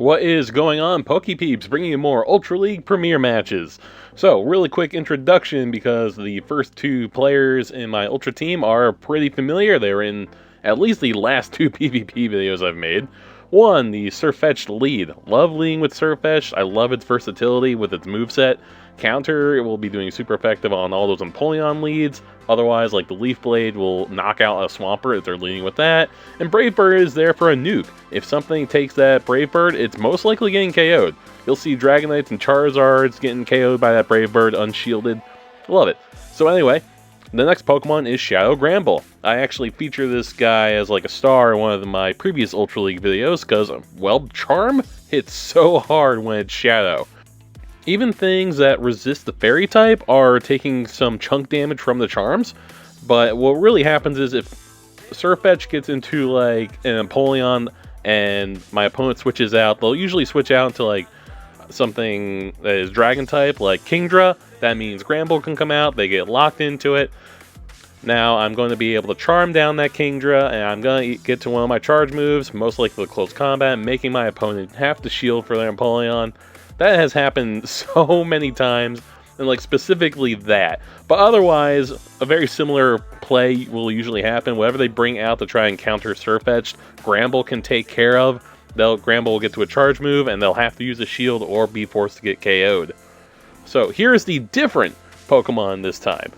What is going on, Pokepeeps? Bringing you more Ultra League Premier matches. So, really quick introduction because the first two players in my Ultra team are pretty familiar. They were in at least the last two PvP videos I've made. One, the Surfetch'd lead. Love leading with Surfetch'd. I love its versatility with its moveset. Counter, it will be doing super effective on all those Empoleon leads. Otherwise, like the Leaf Blade will knock out a Swampert if they're leading with that. And Brave Bird is there for a nuke. If something takes that Brave Bird, it's most likely getting KO'd. You'll see Dragonites and Charizards getting KO'd by that Brave Bird unshielded. Love it. So anyway, the next Pokemon is Shadow Gramble. I actually feature this guy as like a star in one of my previous Ultra League videos because, well, Charm hits so hard when it's Shadow. Even things that resist the Fairy type are taking some chunk damage from the Charms, but what really happens is if Surfetch gets into like an Empoleon and my opponent switches out, they'll usually switch out to like something that is Dragon type, like Kingdra. That means Gramble can come out, they get locked into it. Now I'm going to be able to charm down that Kingdra, and I'm going to get to one of my charge moves, most likely close combat, making my opponent have to shield for their Empoleon. That has happened so many times, and like specifically that. But otherwise, a very similar play will usually happen. Whatever they bring out to try and counter Surfetch'd, Gramble can take care of. Gramble will get to a charge move, and they'll have to use a shield or be forced to get KO'd. So here's the different Pokemon this time.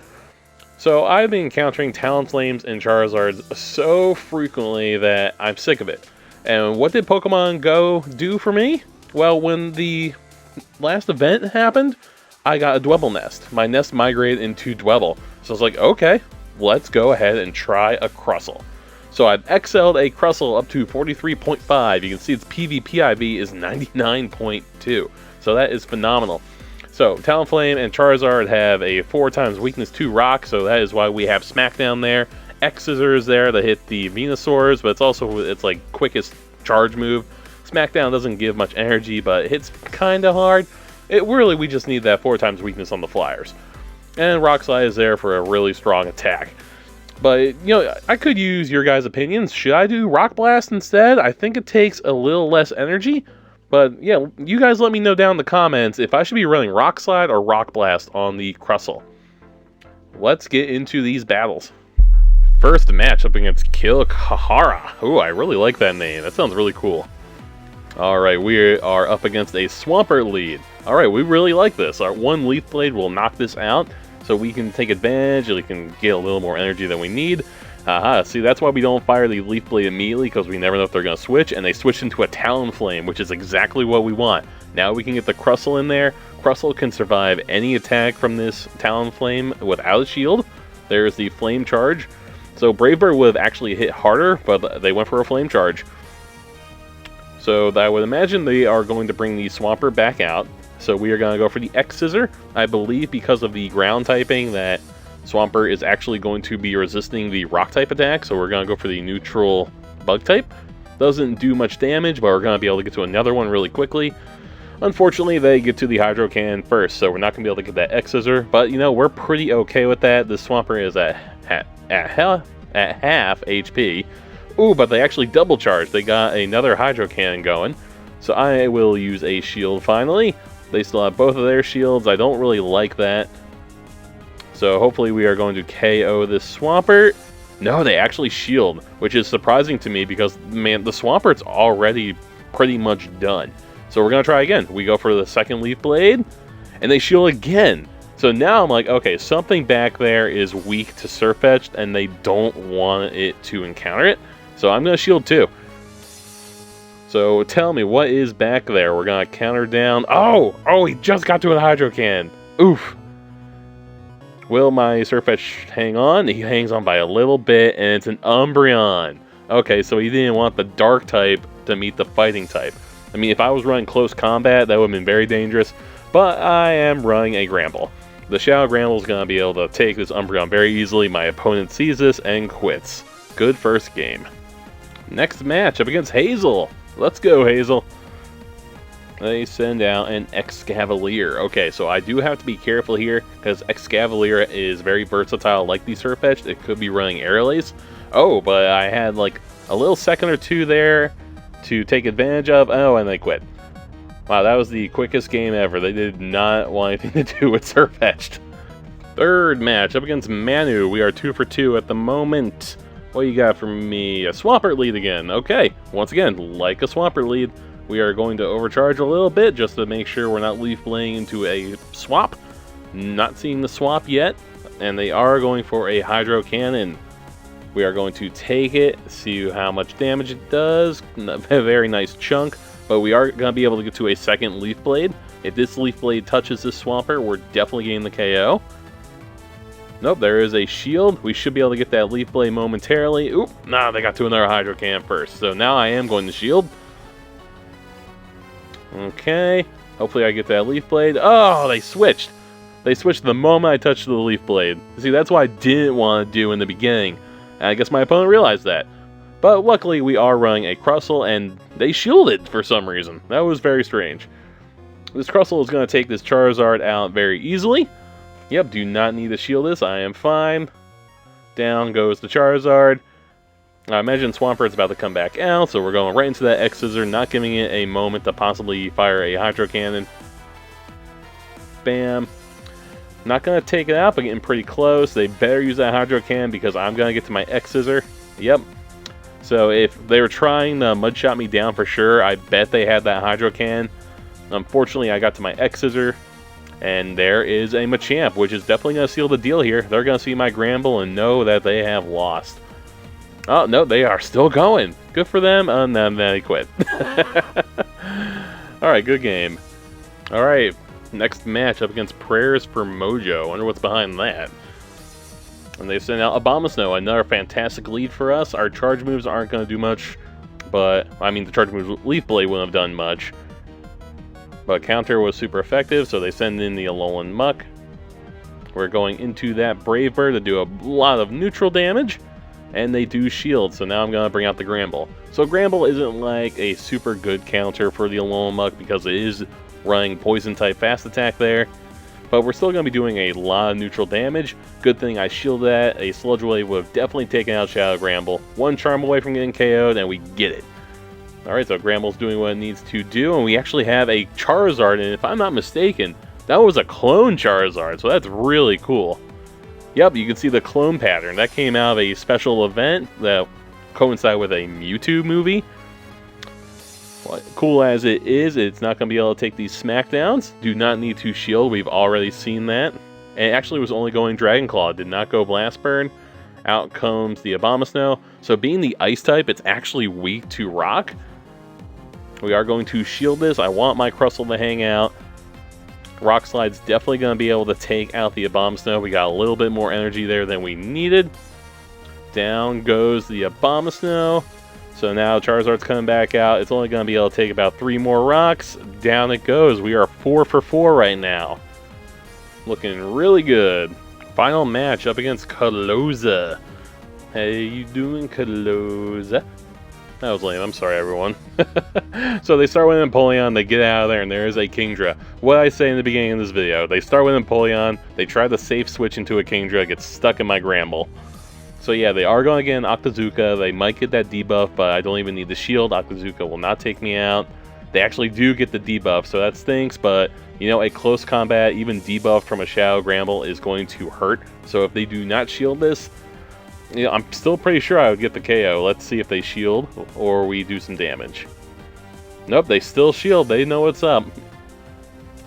So I've been encountering Talonflames and Charizards so frequently that I'm sick of it. And what did Pokemon Go do for me? Well, when the last event happened, I got a Dwebble nest. My nest migrated into Dwebble. So I was like, okay, let's go ahead and try a Crustle. So I've XL'd a Crustle up to 43.5. You can see its PvP-IV is 99.2. So that is phenomenal. So Talonflame and Charizard have a 4x weakness to rock, so that is why we have Smackdown there. X-Scissor is there to hit the Venusaurs, but it's also its like quickest charge move. Smackdown doesn't give much energy, but it hits kind of hard. We just need that 4x weakness on the Flyers. And Rock Slide is there for a really strong attack. But, you know, I could use your guys' opinions. Should I do Rock Blast instead? I think it takes a little less energy. But, yeah, you guys let me know down in the comments if I should be running Rock Slide or Rock Blast on the Crustle. Let's get into these battles. First match up against Kilkahara. Ooh, I really like that name. That sounds really cool. Alright, we are up against a Swampert lead. Alright, we really like this. Our one Leaf Blade will knock this out, so we can take advantage, and we can get a little more energy than we need. See, that's why we don't fire the Leaf Blade immediately, because we never know if they're going to switch, and they switch into a Talonflame, which is exactly what we want. Now we can get the Crustle in there. Crustle can survive any attack from this Talonflame without a shield. There's the Flame Charge. So Brave Bird would have actually hit harder, but they went for a Flame Charge. So I would imagine they are going to bring the Swampert back out. So we are going to go for the X-Scissor. I believe because of the ground typing that Swampert is actually going to be resisting the rock type attack. So we're going to go for the neutral bug type. Doesn't do much damage, but we're going to be able to get to another one really quickly. Unfortunately, they get to the Hydro Cannon first, so we're not going to be able to get that X-Scissor. But, you know, we're pretty okay with that. The Swampert is at half HP. Ooh, but they actually double charge. They got another Hydro Cannon going. So I will use a shield finally. They still have both of their shields. I don't really like that. So hopefully we are going to KO this Swampert. No, they actually shield, which is surprising to me because, man, the Swampert's already pretty much done. So we're going to try again. We go for the second Leaf Blade, and they shield again. So now I'm like, okay, something back there is weak to Surfetch'd, and they don't want it to encounter it. So I'm going to shield too. So tell me, what is back there? We're going to counter down. Oh, he just got to a Hydro Cannon. Oof. Will my Surfetch hang on? He hangs on by a little bit, and it's an Umbreon. Okay, so he didn't want the Dark type to meet the Fighting type. I mean, if I was running close combat, that would have been very dangerous. But I am running a Gramble. The Shadow Gramble is going to be able to take this Umbreon very easily. My opponent sees this and quits. Good first game. Next match up against Hazel. Let's go, Hazel. They send out an Excavalier. Okay, so I do have to be careful here because Excavalier is very versatile like the Surfetch'd. It could be running Aerial Ace. Oh, but I had like a little second or two there to take advantage of. Oh, and they quit. Wow, that was the quickest game ever. They did not want anything to do with Surfetched. Third match up against Manu. We are 2 for 2 at the moment. What you got for me? A Swampert lead again. Okay, once again, like a Swampert lead, we are going to overcharge a little bit just to make sure we're not leaf playing into a swap. Not seeing the swap yet, and they are going for a Hydro Cannon. We are going to take it, see how much damage it does. A very nice chunk, but we are going to be able to get to a second Leaf Blade. If this Leaf Blade touches this Swampert, we're definitely getting the KO. Nope, there is a shield. We should be able to get that Leaf Blade momentarily. Oop, nah, they got to another Hydro Cannon first. So now I am going to shield. Okay, hopefully I get that Leaf Blade. Oh, they switched. They switched the moment I touched the Leaf Blade. See, that's what I didn't want to do in the beginning. And I guess my opponent realized that. But luckily, we are running a Crustle, and they shielded for some reason. That was very strange. This Crustle is going to take this Charizard out very easily. Yep, do not need to shield this. I am fine. Down goes the Charizard. I imagine Swampert's about to come back out, so we're going right into that X-Scissor, not giving it a moment to possibly fire a Hydro Cannon. Bam. Not going to take it out, but getting pretty close. They better use that Hydro Cannon because I'm going to get to my X-Scissor. Yep. So if they were trying to Mudshot me down for sure, I bet they had that Hydro Cannon. Unfortunately, I got to my X-Scissor. And there is a Machamp, which is definitely going to seal the deal here. They're going to see my Gramble and know that they have lost. Oh, no, they are still going. Good for them. And then they quit. Alright, good game. Alright, next match up against Prayers for Mojo. I wonder what's behind that. And they sent out Abomasnow, another fantastic lead for us. Our charge moves aren't going to do much. But, I mean, the charge moves Leaf Blade wouldn't have done much. But counter was super effective, so they send in the Alolan Muck. We're going into that Brave Bird to do a lot of neutral damage, and they do shield, so now I'm going to bring out the Gramble. So Gramble isn't like a super good counter for the Alolan Muck because it is running Poison-type Fast Attack there, but we're still going to be doing a lot of neutral damage. Good thing I shielded that. A Sludge Wave would have definitely taken out Shadow Gramble. One Charm away from getting KO'd, and we get it. Alright, so Gramble's doing what it needs to do, and we actually have a Charizard, and if I'm not mistaken, that was a clone Charizard, so that's really cool. Yep, you can see the clone pattern. That came out of a special event that coincided with a Mewtwo movie. Well, cool as it is, it's not going to be able to take these smackdowns. Do not need to shield, we've already seen that. And it actually was only going Dragon Claw, it did not go Blast Burn. Out comes the Abomasnow. So being the Ice type, it's actually weak to Rock. We are going to shield this. I want my Crustle to hang out. Rock Slide's definitely going to be able to take out the Abomasnow. We got a little bit more energy there than we needed. Down goes the Abomasnow. So now Charizard's coming back out. It's only going to be able to take about 3 more rocks. Down it goes. We are 4 for 4 right now. Looking really good. Final match up against Kaloza. How you doing, Kaloza? That was lame. I'm sorry, everyone. So they start with Empoleon, they get out of there, and there is a Kingdra. What I say in the beginning of this video, they start with Empoleon, they try to safe switch into a Kingdra, gets stuck in my Gramble. So yeah, they are going to get an Octazooka. They might get that debuff, but I don't even need the shield. Octazooka will not take me out. They actually do get the debuff, so that stinks, but you know, a close combat, even debuff from a Shadow Gramble is going to hurt. So if they do not shield this, you know, I'm still pretty sure I would get the KO. Let's see if they shield or we do some damage. Nope, they still shield. They know what's up.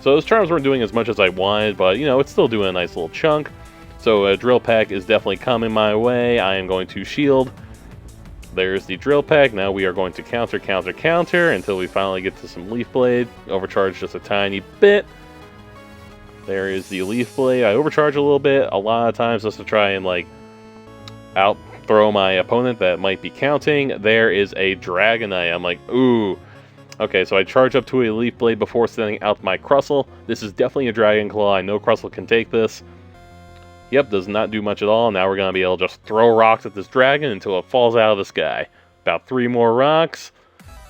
So those charms weren't doing as much as I wanted, but you know, it's still doing a nice little chunk. So a Drill Peck is definitely coming my way. I am going to shield. There's the Drill Peck. Now we are going to counter, counter, counter until we finally get to some Leaf Blade. Overcharge just a tiny bit. There is the Leaf Blade. I overcharge a little bit a lot of times just to try and like out throw my opponent that might be counting. There is a Dragonite. I'm like, ooh. Okay, so I charge up to a Leaf Blade before sending out my Crustle. This is definitely a Dragon Claw. I know Crustle can take this. Yep, does not do much at all. Now we're going to be able to just throw rocks at this dragon until it falls out of the sky. About 3 more rocks.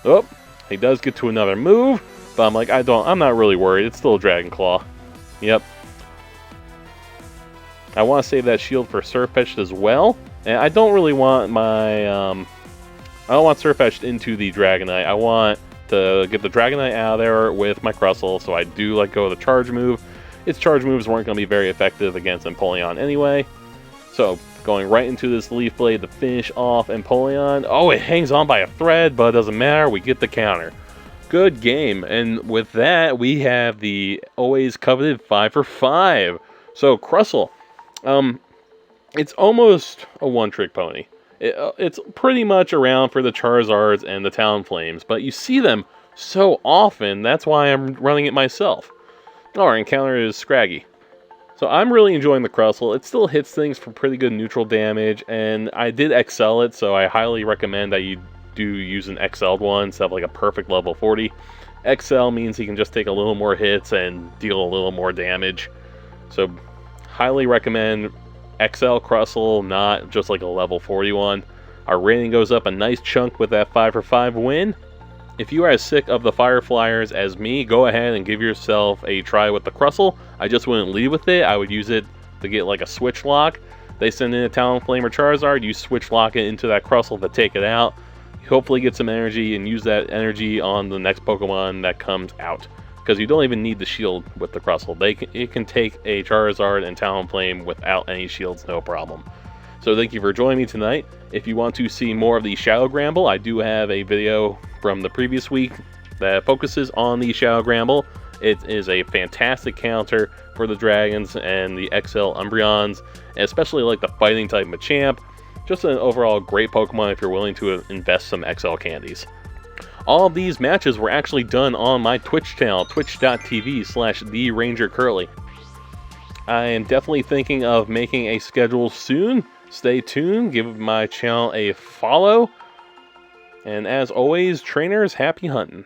Oh, he does get to another move, but I'm like, I'm not really worried. It's still a Dragon Claw. Yep. I want to save that shield for Surfetched as well. And I don't really want my I don't want Surfetched into the Dragonite. I want to get the Dragonite out of there with my Crustle, so I do let go of the charge move. Its charge moves weren't going to be very effective against Empoleon anyway. So, going right into this Leaf Blade to finish off Empoleon. Oh, it hangs on by a thread, but it doesn't matter. We get the counter. Good game. And with that, we have the always coveted 5 for 5. So, Crustle. It's almost a one-trick pony. It's pretty much around for the Charizards and the Talonflames, but you see them so often, that's why I'm running it myself. Our encounter is Scraggy. So I'm really enjoying the Crustle. It still hits things for pretty good neutral damage, and I did XL it, so I highly recommend that you do use an XL'd one instead of like a perfect level 40. XL means he can just take a little more hits and deal a little more damage. So highly recommend XL Crustle, not just like a level 41. Our rating goes up a nice chunk with that 5 for 5 win. If you are as sick of the Fire Flyers as me, go ahead and give yourself a try with the Crustle. I just wouldn't lead with it. I would use it to get like a switch lock. They send in a Talonflame or Charizard, you switch lock it into that Crustle to take it out. Hopefully get some energy and use that energy on the next Pokemon that comes out. Because you don't even need the shield with the Crustle. It can take a Charizard and Talonflame without any shields, no problem. So thank you for joining me tonight. If you want to see more of the Shadow Gramble, I do have a video from the previous week that focuses on the Shadow Gramble. It is a fantastic counter for the Dragons and the XL Umbreons, and especially like the fighting type Machamp. Just an overall great Pokemon if you're willing to invest some XL candies. All of these matches were actually done on my Twitch channel, twitch.tv/TheRangerCurly. I am definitely thinking of making a schedule soon. Stay tuned, give my channel a follow, and as always, trainers, happy hunting.